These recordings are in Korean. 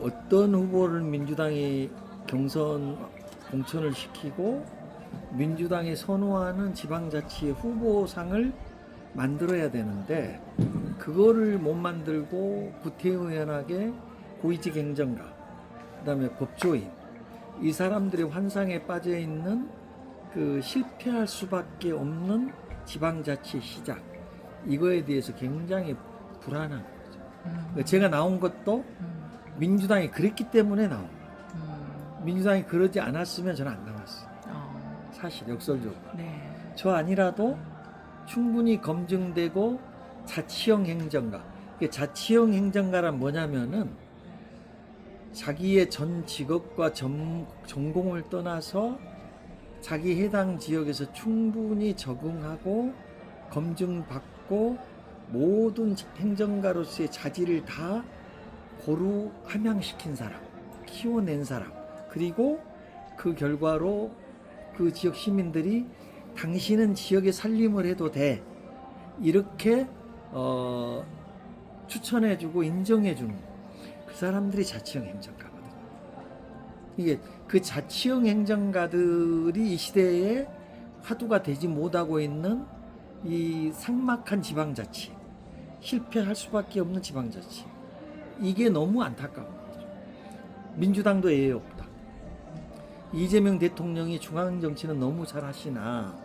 어떤 후보를 민주당이 경선 공천을 시키고 민주당이 선호하는 지방자치의 후보상을 만들어야 되는데 그거를 못 만들고 구태의연하게 고위직 행정가, 그다음에 법조인, 이 사람들의 환상에 빠져 있는 그 실패할 수밖에 없는 지방자치 시작, 이거에 대해서 굉장히 불안한 거죠. 제가 나온 것도 민주당이 그랬기 때문에 나온 거예요. 민주당이 그러지 않았으면 저는 안 나왔어요. 사실 역설적으로. 네. 저 아니라도 충분히 검증되고 자치형 행정가. 자치형 행정가란 뭐냐면은 자기의 전 직업과 전공을 떠나서 자기 해당 지역에서 충분히 적응하고 검증받고 모든 행정가로서의 자질을 다 고루 함양시킨 사람, 키워낸 사람, 그리고 그 결과로 그 지역 시민들이 당신은 지역에 살림을 해도 돼, 이렇게 추천해주고 인정해주는 그 사람들이 자치형 행정가거든요. 이게 그 자치형 행정가들이 이 시대에 화두가 되지 못하고 있는 이 삭막한 지방자치, 실패할 수밖에 없는 지방자치, 이게 너무 안타까운 거죠. 민주당도 예외 없다. 이재명 대통령이 중앙정치는 너무 잘하시나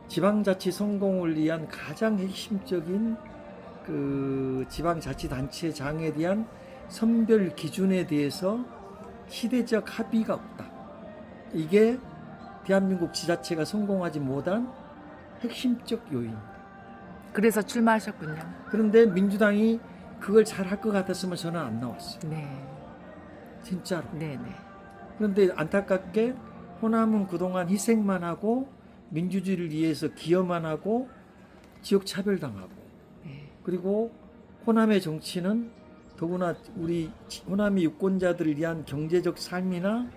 지방자치 성공을 위한 가장 핵심적인 그 지방자치단체장에 대한 선별 기준에 대해서 시대적 합의가 없다. 이게 대한민국 지자체가 성공하지 못한 핵심적 요인입니다. 그래서 출마하셨군요. 그런데 민주당이 그걸 잘할 것 같았으면 저는 안 나왔어요. 네. 진짜로. 네, 네. 그런데 안타깝게 호남은 그동안 희생만 하고 민주주의를 위해서 기여만 하고 지역 차별당하고, 네. 그리고 호남의 정치는 더구나 우리 호남의 유권자들을 위한 경제적 삶이나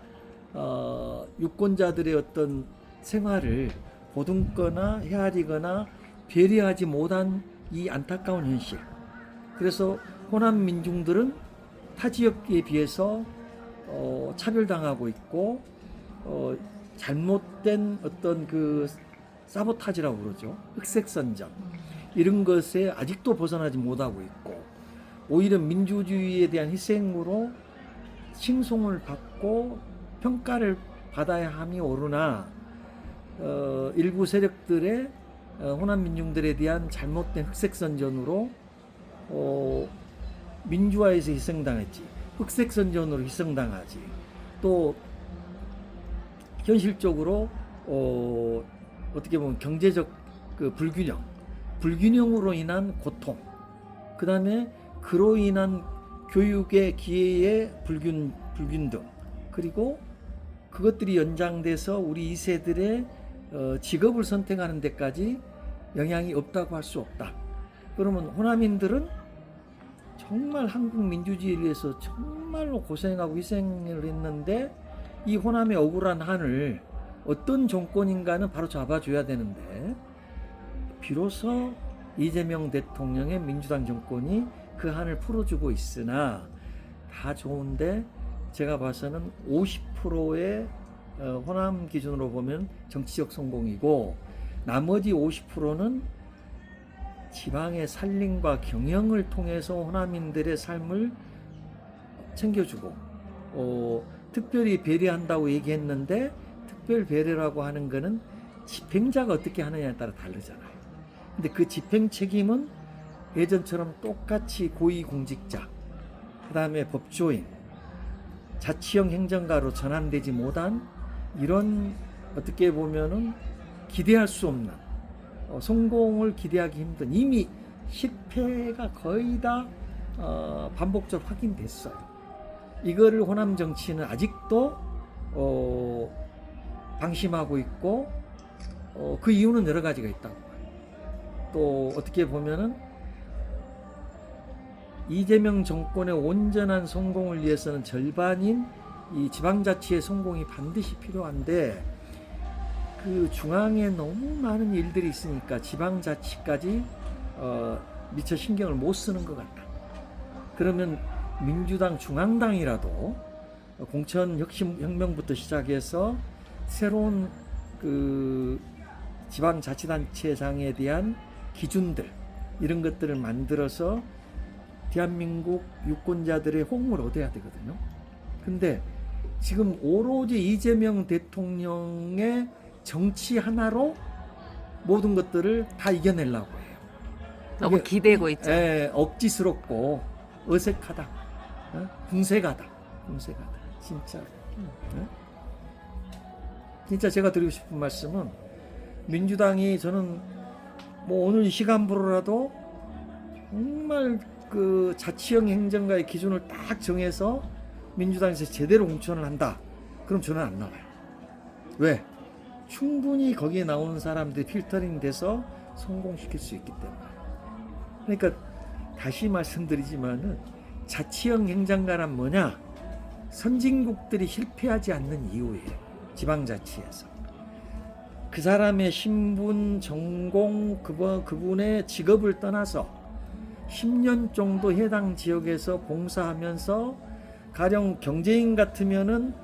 유권자들의 어떤 생활을 보듬거나 헤아리거나 배려하지 못한 이 안타까운 현실. 그래서 호남 민중들은 타 지역에 비해서 차별당하고 있고 잘못된 어떤 그 사보타지라고 그러죠. 흑색선전, 이런 것에 아직도 벗어나지 못하고 있고, 오히려 민주주의에 대한 희생으로 칭송을 받고 평가를 받아야 함이 오르나 일부 세력들의 호남 민중들에 대한 잘못된 흑색선전으로 민주화에서 희생당했지, 흑색선전으로 희생당하지, 또 현실적으로 어떻게 보면 경제적 그 불균형으로 인한 고통, 그 다음에 그로 인한 교육의 기회의 불균등, 그리고 그것들이 연장돼서 우리 2세들의 직업을 선택하는 데까지 영향이 없다고 할 수 없다. 그러면 호남인들은 정말 한국 민주주의를 위해서 정말로 고생하고 희생을 했는데 이 호남의 억울한 한을 어떤 정권인가는 바로 잡아줘야 되는데, 비로소 이재명 대통령의 민주당 정권이 그 한을 풀어주고 있으나 다 좋은데 제가 봐서는 50%의 호남 기준으로 보면 정치적 성공이고, 나머지 50%는 지방의 살림과 경영을 통해서 호남인들의 삶을 챙겨주고 특별히 배려한다고 얘기했는데, 특별 배려라고 하는 거는 집행자가 어떻게 하느냐에 따라 다르잖아요. 근데 그 집행 책임은 예전처럼 똑같이 고위공직자, 그 다음에 법조인, 자치형 행정가로 전환되지 못한 이런 어떻게 보면은 기대할 수 없는 성공을 기대하기 힘든, 이미 실패가 거의 다 반복적으로 확인됐어요. 이거를 호남 정치는 아직도 방심하고 있고 그 이유는 여러 가지가 있다고 봐요. 또 어떻게 보면은 이재명 정권의 온전한 성공을 위해서는 절반인 이 지방자치의 성공이 반드시 필요한데 그 중앙에 너무 많은 일들이 있으니까 지방자치까지 미처 신경을 못 쓰는 것 같다. 그러면 민주당 중앙당이라도 공천 혁명부터 시작해서 새로운 그 지방자치단체장에 대한 기준들 이런 것들을 만들어서 대한민국 유권자들의 호응을 얻어야 되거든요. 근데 지금 오로지 이재명 대통령의 정치 하나로 모든 것들을 다 이겨내려고 해요. 너무 기대고 있죠. 억지스럽고 어색하다, 궁색하다, 진짜. 진짜 제가 드리고 싶은 말씀은 민주당이 저는 뭐 오늘 이 시간부로라도 정말 그 자치형 행정가의 기준을 딱 정해서 민주당에서 제대로 공천을 한다. 그럼 저는 안 나와요. 왜? 충분히 거기에 나오는 사람들이 필터링 돼서 성공시킬 수 있기 때문에. 그러니까 다시 말씀드리지만은 자치형 행정가란 뭐냐? 선진국들이 실패하지 않는 이유예요. 지방자치에서. 그 사람의 신분, 전공, 그분의 직업을 떠나서 10년 정도 해당 지역에서 봉사하면서 가령 경제인 같으면은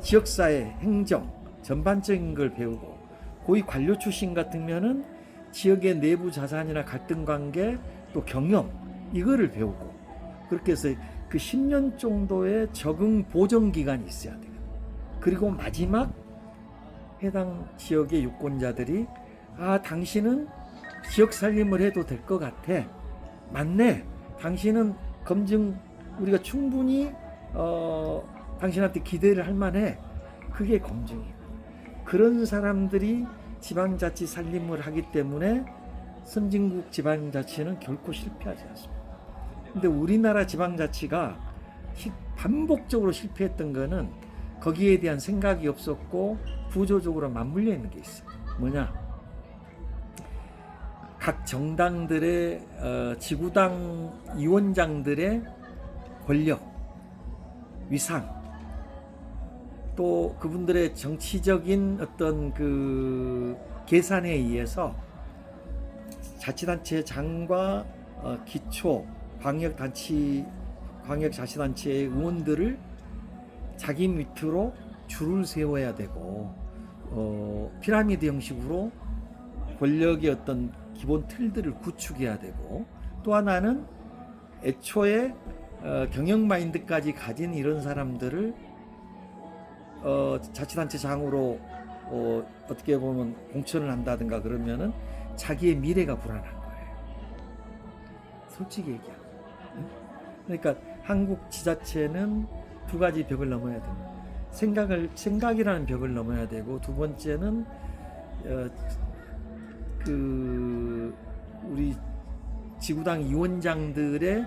지역사회, 행정, 전반적인 걸 배우고 고위 관료 출신 같으면은 지역의 내부 자산이나 갈등 관계 또 경영 이거를 배우고 그렇게 해서 그 10년 정도의 적응 보정 기간이 있어야 돼요. 그리고 마지막 해당 지역의 유권자들이 당신은 지역 살림을 해도 될 것 같아. 맞네. 당신은 검증 우리가 충분히 당신한테 기대를 할 만해. 그게 검증이에요. 그런 사람들이 지방자치 살림을 하기 때문에 선진국 지방자치는 결코 실패하지 않습니다. 근데 우리나라 지방자치가 반복적으로 실패했던 거는 거기에 대한 생각이 없었고 구조적으로 맞물려 있는 게 있어요. 뭐냐? 각 정당들의 지구당 위원장들의 권력, 위상, 또 그분들의 정치적인 어떤 그 계산에 의해서 자치단체장과 기초 광역자치단체의 의원들을 자기 밑으로 줄을 세워야 되고 피라미드 형식으로 권력의 어떤 기본 틀들을 구축해야 되고 또 하나는 애초에 경영 마인드까지 가진 이런 사람들을 자치단체장으로 어떻게 보면 공천을 한다든가 그러면은 자기의 미래가 불안한 거예요. 솔직히 얘기하면. 그러니까 한국 지자체는 두 가지 벽을 넘어야 됩니다. 생각이라는 벽을 넘어야 되고 두 번째는 우리 지구당 위원장들의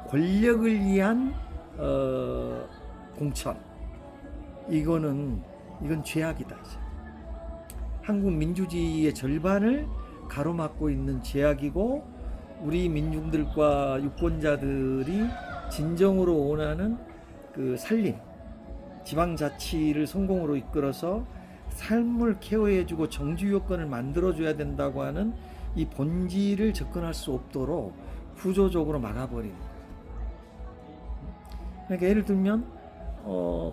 권력을 위한 공천. 이건 죄악이다. 한국 민주주의의 절반을 가로막고 있는 죄악이고 우리 민중들과 유권자들이 진정으로 원하는 그 살림, 지방자치를 성공으로 이끌어서 삶을 케어해주고 정주 여건을 만들어줘야 된다고 하는 이 본질을 접근할 수 없도록 구조적으로 막아버리는 거예요. 그러니까 예를 들면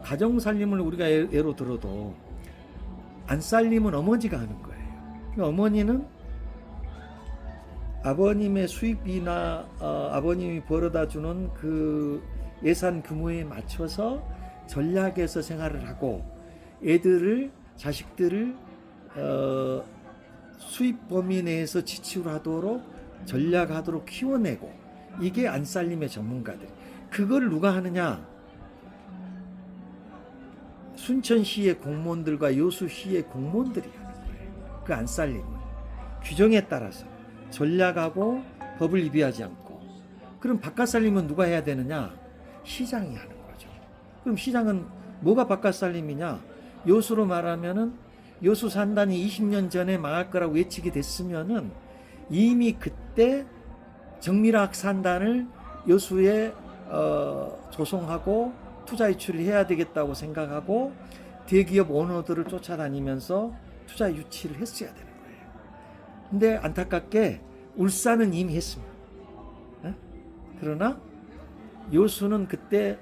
가정살림을 우리가 예로 들어도 안살림은 어머니가 하는 거예요. 그러니까 어머니는 아버님의 수입이나 아버님이 벌어다 주는 그 예산 규모에 맞춰서 전략해서 생활을 하고 자식들을 수입 범위 내에서 지출하도록 전략하도록 키워내고 이게 안살림의 전문가들. 그걸 누가 하느냐? 순천시의 공무원들과 여수시의 공무원들이 하는 거예요. 그 안살림은 규정에 따라서 전략하고 법을 위배하지 않고. 그럼 바깥살림은 누가 해야 되느냐? 시장이 하는 거죠. 그럼 시장은 뭐가 바깥살림이냐? 여수로 말하면은 여수 산단이 20년 전에 망할 거라고 예측이 됐으면은 이미 그때 정밀학 산단을 여수에 조성하고 투자 유치를 해야 되겠다고 생각하고 대기업 오너들을 쫓아다니면서 투자 유치를 했어야 되는 거예요. 근데 안타깝게 울산은 이미 했습니다. 그러나 여수는 그때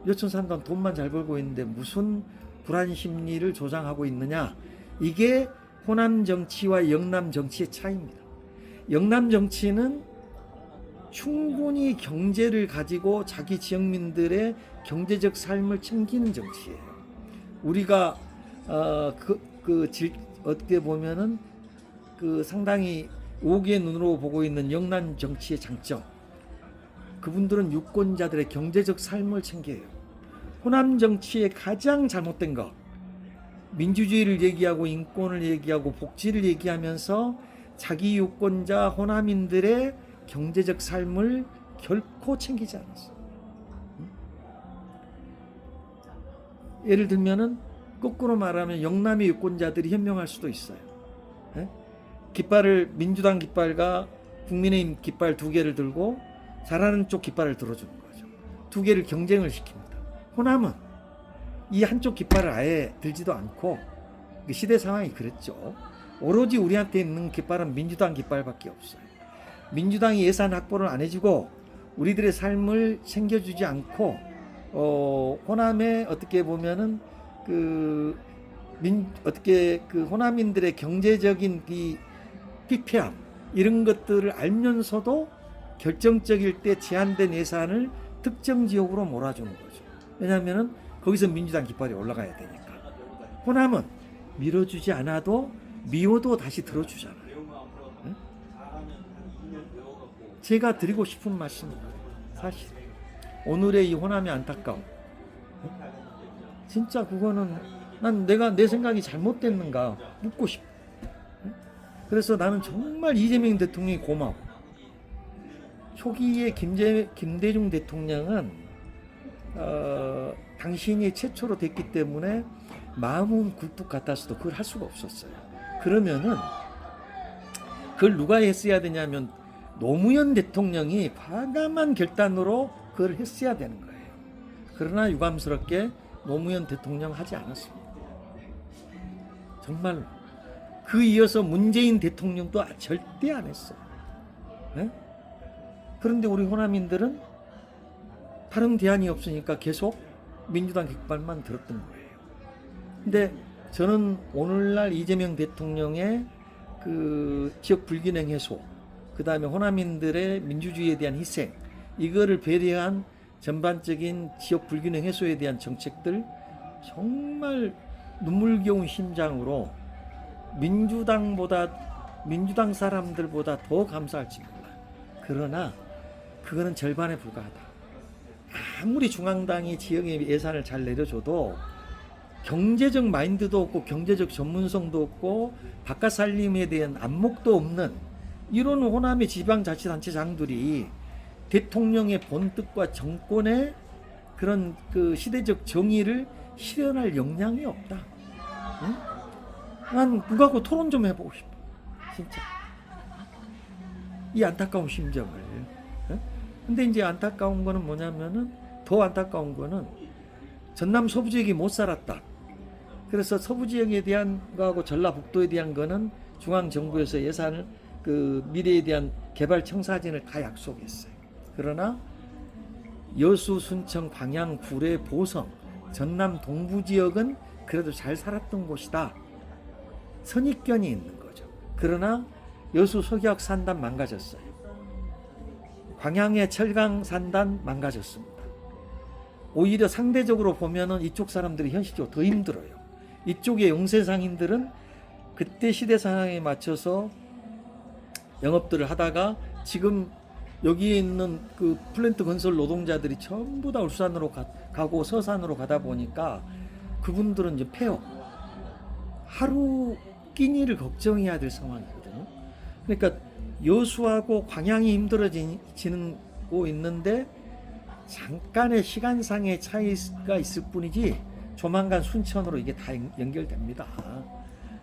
여천산단 돈만 잘 벌고 있는데 무슨 불안 심리를 조장하고 있느냐. 이게 호남 정치와 영남 정치의 차이입니다. 영남 정치는 충분히 경제를 가지고 자기 지역민들의 경제적 삶을 챙기는 정치예요. 우리가 어떻게 보면은 상당히 오기의 눈으로 보고 있는 영남 정치의 장점. 그분들은 유권자들의 경제적 삶을 챙겨요. 호남 정치의 가장 잘못된 거, 민주주의를 얘기하고 인권을 얘기하고 복지를 얘기하면서 자기 유권자 호남인들의 경제적 삶을 결코 챙기지 않았어. 예를 들면은 거꾸로 말하면 영남의 유권자들이 현명할 수도 있어요. 깃발을 민주당 깃발과 국민의힘 깃발 두 개를 들고 잘하는 쪽 깃발을 들어주는 거죠. 두 개를 경쟁을 시킵니다. 호남은 이 한쪽 깃발을 아예 들지도 않고, 시대 상황이 그랬죠. 오로지 우리한테 있는 깃발은 민주당 깃발밖에 없어요. 민주당이 예산 확보를 안 해주고 우리들의 삶을 챙겨주지 않고 호남에 어떻게 보면은 호남인들의 경제적인 이 피폐함 이런 것들을 알면서도 결정적일 때 제한된 예산을 특정 지역으로 몰아주는 거죠. 왜냐하면은 거기서 민주당 깃발이 올라가야 되니까. 호남은 밀어주지 않아도 미워도 다시 들어주잖아요. 응? 제가 드리고 싶은 말씀입니다. 사실 오늘의 이 호남의 안타까움, 응? 진짜 그거는 난 내 생각이 잘못됐는가 묻고 싶어. 응? 그래서 나는 정말 이재명 대통령이 고마워. 초기에 김대중 대통령은 당신이 최초로 됐기 때문에 마음은 굴뚝 같았어도 그걸 할 수가 없었어요. 그러면은 그걸 누가 했어야 되냐면 노무현 대통령이 과감한 결단으로 그걸 했어야 되는 거예요. 그러나 유감스럽게 노무현 대통령 하지 않았습니다. 정말로. 그 이어서 문재인 대통령도 절대 안 했어요. 네? 그런데 우리 호남인들은 다른 대안이 없으니까 계속 민주당 깃발만 들었던 거예요. 근데 저는 오늘날 이재명 대통령의 지역 불균형 해소, 그 다음에 호남인들의 민주주의에 대한 희생, 이거를 배려한 전반적인 지역 불균형 해소에 대한 정책들 정말 눈물겨운 심장으로 민주당 사람들보다 더 감사할지 몰라요. 그러나 그거는 절반에 불과하다. 아무리 중앙당이 지역의 예산을 잘 내려줘도 경제적 마인드도 없고 경제적 전문성도 없고 바깥 살림에 대한 안목도 없는 이런 호남의 지방자치단체장들이 대통령의 본뜻과 정권의 그런 시대적 정의를 실현할 역량이 없다. 응? 난 그거하고 토론 좀 해보고 싶어. 진짜 이 안타까운 심정을. 응? 근데 이제 안타까운 거는 뭐냐면은, 더 안타까운 거는 전남 서부 지역이 못 살았다. 그래서 서부 지역에 대한 거하고 전라북도에 대한 거는 중앙 정부에서 예산을 미래에 대한 개발 청사진을 다 약속했어요. 그러나 여수, 순천, 광양, 구례, 보성, 전남 동부 지역은 그래도 잘 살았던 곳이다. 선입견이 있는 거죠. 그러나 여수 소기역 산단 망가졌어요. 광양의 철강 산단 망가졌습니다. 오히려 상대적으로 보면은 이쪽 사람들이 현실적으로 더 힘들어요. 이쪽의 영세상인들은 그때 시대 상황에 맞춰서 영업들을 하다가 지금 여기에 있는 플랜트 건설 노동자들이 전부 다 울산으로 가고 서산으로 가다 보니까 그분들은 이제 폐업, 하루 끼니를 걱정해야 될 상황이거든요. 그러니까 여수하고 광양이 힘들어지고 있는데 잠깐의 시간상의 차이가 있을 뿐이지 조만간 순천으로 이게 다 연결됩니다.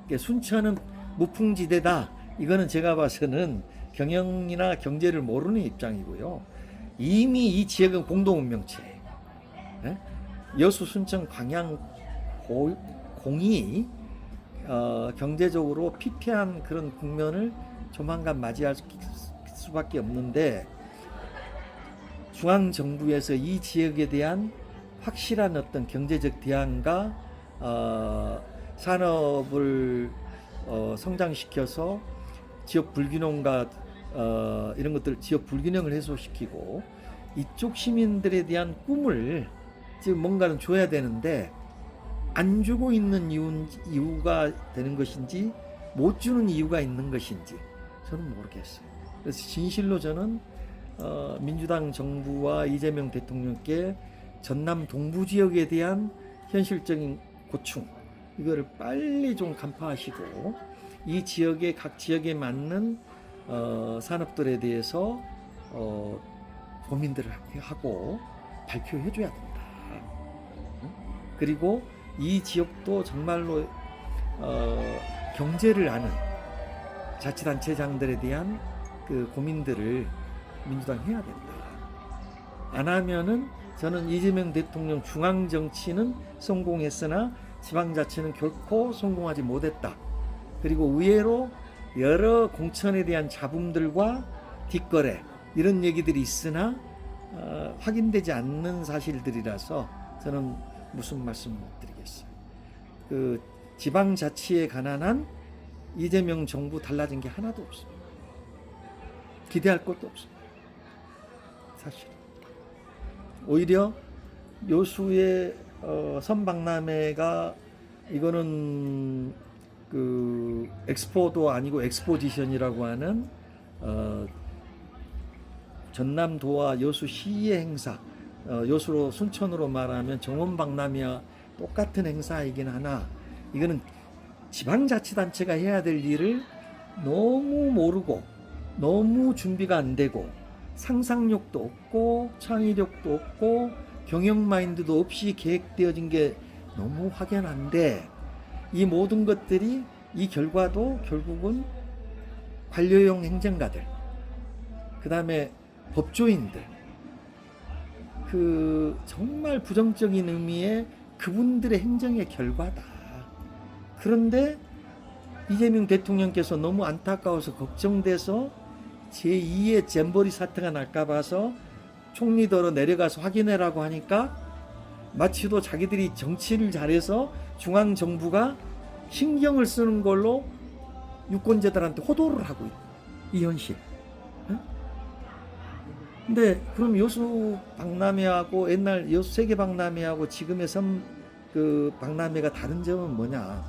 그러니까 순천은 무풍지대다. 이거는 제가 봐서는 경영이나 경제를 모르는 입장이고요. 이미 이 지역은 공동운명체예요. 네? 여수, 순천, 광양 공이 경제적으로 피폐한 그런 국면을 조만간 맞이할 수밖에 없는데, 중앙 정부에서 이 지역에 대한 확실한 어떤 경제적 대안과 산업을 성장시켜서 지역 불균형과 이런 것들 지역 불균형을 해소시키고 이쪽 시민들에 대한 꿈을 지금 뭔가는 줘야 되는데 안 주고 있는 이유가 되는 것인지 못 주는 이유가 있는 것인지 저는 모르겠어요. 그래서 진실로 저는 민주당 정부와 이재명 대통령께 전남 동부 지역에 대한 현실적인 고충 이거를 빨리 좀 간파하시고 이 지역의 각 지역에 맞는 산업들에 대해서 고민들을 하고 발표해 줘야 된다. 그리고 이 지역도 정말로 경제를 아는 자치단체장들에 대한 그 고민들을 민주당 해야 된다. 안 하면은 저는 이재명 대통령 중앙 정치는 성공했으나 지방자치는 결코 성공하지 못했다. 그리고 의외로 여러 공천에 대한 잡음들과 뒷거래 이런 얘기들이 있으나 확인되지 않는 사실들이라서 저는 무슨 말씀 못 드리겠어요. 그 지방자치에 관한 한 이재명 정부 달라진 게 하나도 없습니다. 기대할 것도 없습니다. 사실 오히려 여수의 선박람회가 이거는 그 엑스포도 아니고 엑스포지션이라고 하는 전남도와 여수시의 행사, 여수로 순천으로 말하면 정원박람회와 똑같은 행사이긴 하나 이거는 지방자치단체가 해야 될 일을 너무 모르고 너무 준비가 안 되고 상상력도 없고 창의력도 없고 경영 마인드도 없이 계획되어진 게 너무 확연한데 이 모든 것들이 이 결과도 결국은 관료용 행정가들 그 다음에 법조인들 그 정말 부정적인 의미의 그분들의 행정의 결과다. 그런데 이재명 대통령께서 너무 안타까워서 걱정돼서 제2의 잼버리 사태가 날까 봐서 총리더러 내려가서 확인해라고 하니까 마치도 자기들이 정치를 잘해서 중앙정부가 신경을 쓰는 걸로 유권자들한테 호도를 하고 있다. 이 현실. 근데 그럼 여수 박람회하고 옛날 여수 세계 박람회하고 지금의 그 박람회가 다른 점은 뭐냐?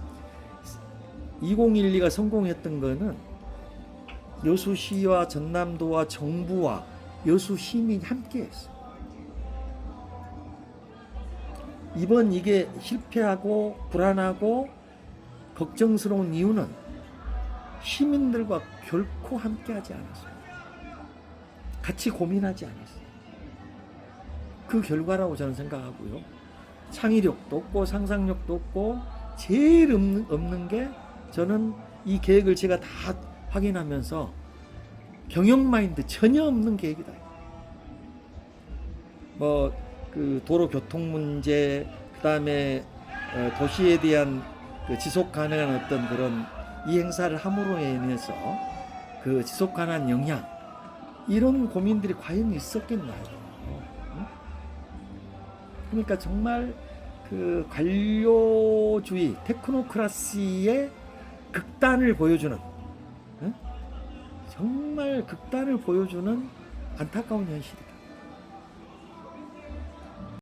2012가 성공했던 거는 여수시와 전남도와 정부와 여수 시민이 함께했어. 이번 이게 실패하고 불안하고 걱정스러운 이유는 시민들과 결코 함께하지 않았어요. 같이 고민하지 않았어요. 그 결과라고 저는 생각하고요. 창의력도 없고 상상력도 없고 제일 없는 게 저는 이 계획을 제가 다 확인하면서 경영 마인드 전혀 없는 계획이다. 뭐 그 도로 교통 문제, 그다음에 도시에 대한 그 지속 가능한 어떤 그런 이 행사를 함으로 인해서 그 지속 가능한 영향 이런 고민들이 과연 있었겠나요? 그러니까 정말 그 관료주의, 테크노크라시의 극단을 보여주는 정말 극단을 보여주는 안타까운 현실이다.